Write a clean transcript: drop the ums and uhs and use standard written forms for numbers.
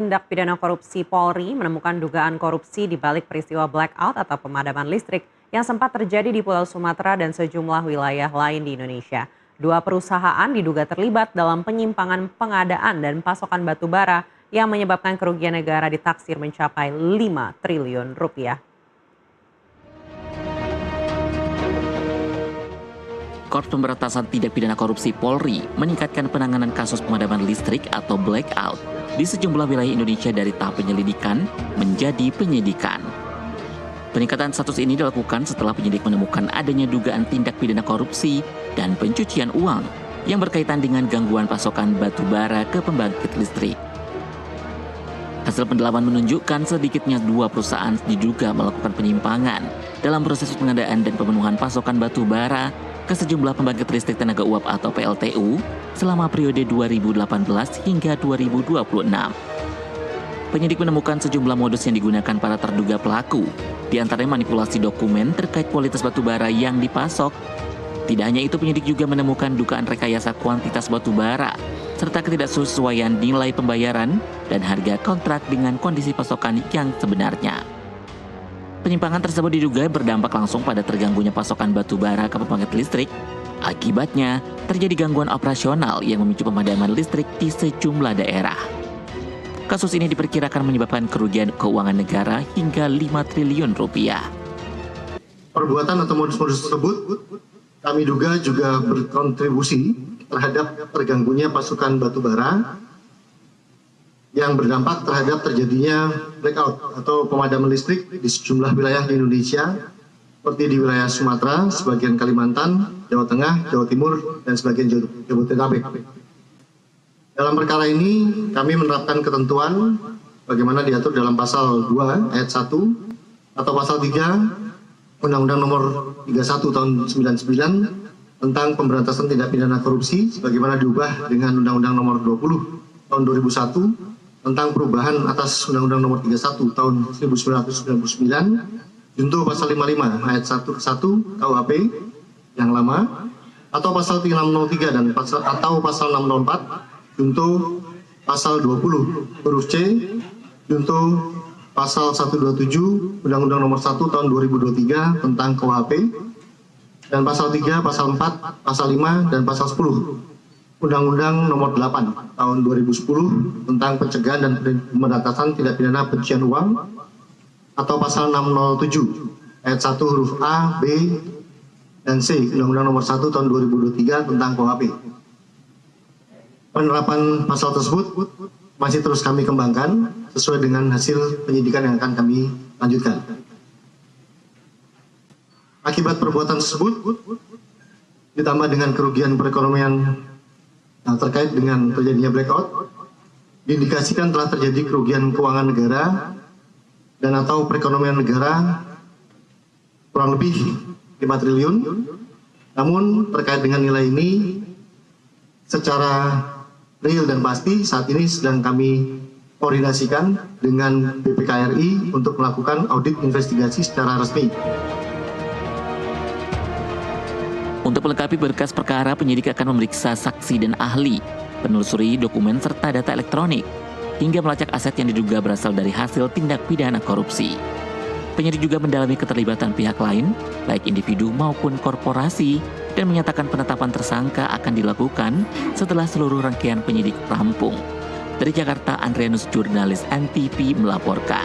Tindak pidana korupsi Polri menemukan dugaan korupsi di balik peristiwa blackout atau pemadaman listrik yang sempat terjadi di Pulau Sumatera dan sejumlah wilayah lain di Indonesia. Dua perusahaan diduga terlibat dalam penyimpangan pengadaan dan pasokan batu bara yang menyebabkan kerugian negara ditaksir mencapai 5 triliun rupiah. Korps Pemberantasan Tindak Pidana Korupsi Polri meningkatkan penanganan kasus pemadaman listrik atau blackout di sejumlah wilayah Indonesia dari tahap penyelidikan menjadi penyidikan. Peningkatan status ini dilakukan setelah penyidik menemukan adanya dugaan tindak pidana korupsi dan pencucian uang yang berkaitan dengan gangguan pasokan batu bara ke pembangkit listrik. Hasil pendalaman menunjukkan sedikitnya 2 perusahaan diduga melakukan penyimpangan dalam proses pengadaan dan pemenuhan pasokan batu bara ke sejumlah pembangkit listrik tenaga uap atau PLTU selama periode 2018 hingga 2026. Penyidik menemukan sejumlah modus yang digunakan para terduga pelaku, di antaranya manipulasi dokumen terkait kualitas batu bara yang dipasok. Tidak hanya itu, penyidik juga menemukan dugaan rekayasa kuantitas batu bara, serta ketidaksesuaian nilai pembayaran dan harga kontrak dengan kondisi pasokan yang sebenarnya. Penyimpangan tersebut diduga berdampak langsung pada terganggunya pasokan batu bara ke pembangkit listrik. Akibatnya, terjadi gangguan operasional yang memicu pemadaman listrik di sejumlah daerah. Kasus ini diperkirakan menyebabkan kerugian keuangan negara hingga 5 triliun rupiah. Perbuatan atau modus-modus tersebut kami duga juga berkontribusi terhadap terganggunya pasokan batu bara yang berdampak terhadap terjadinya blackout atau pemadaman listrik di sejumlah wilayah di Indonesia, seperti di wilayah Sumatera, sebagian Kalimantan, Jawa Tengah, Jawa Timur, dan sebagian Jabodetabek. Dalam perkara ini, kami menerapkan ketentuan bagaimana diatur dalam pasal 2 ayat 1 atau pasal 3 Undang-Undang Nomor 31 Tahun 99 tentang pemberantasan tindak pidana korupsi, sebagaimana diubah dengan Undang-Undang Nomor 20 Tahun 2001 tentang perubahan atas Undang-Undang Nomor 31 Tahun 1999, junto pasal 55 ayat 1 ke 1 KUHP yang lama, atau pasal 603 dan pasal 604 junto pasal 20 huruf C junto pasal 127 Undang-Undang Nomor 1 Tahun 2023 tentang KUHP, dan pasal 3, pasal 4, pasal 5 dan pasal 10 Undang-Undang Nomor 8 Tahun 2010 tentang pencegahan dan pemberantasan tindak pidana pencucian uang, atau pasal 607 ayat 1 huruf A, B, dan C Undang-Undang Nomor 1 Tahun 2023 tentang KUHP. Penerapan pasal tersebut masih terus kami kembangkan sesuai dengan hasil penyidikan yang akan kami lanjutkan. Akibat perbuatan tersebut ditambah dengan kerugian perekonomian terkait dengan terjadinya blackout, diindikasikan telah terjadi kerugian keuangan negara dan atau perekonomian negara kurang lebih 5 triliun. Namun terkait dengan nilai ini secara real dan pasti saat ini sedang kami koordinasikan dengan BPKRI untuk melakukan audit investigasi secara resmi. Untuk melengkapi berkas perkara, penyidik akan memeriksa saksi dan ahli, penelusuri dokumen serta data elektronik, hingga melacak aset yang diduga berasal dari hasil tindak pidana korupsi. Penyidik juga mendalami keterlibatan pihak lain, baik individu maupun korporasi, dan menyatakan penetapan tersangka akan dilakukan setelah seluruh rangkaian penyidik rampung. Dari Jakarta, Andrianus, jurnalis NTV melaporkan.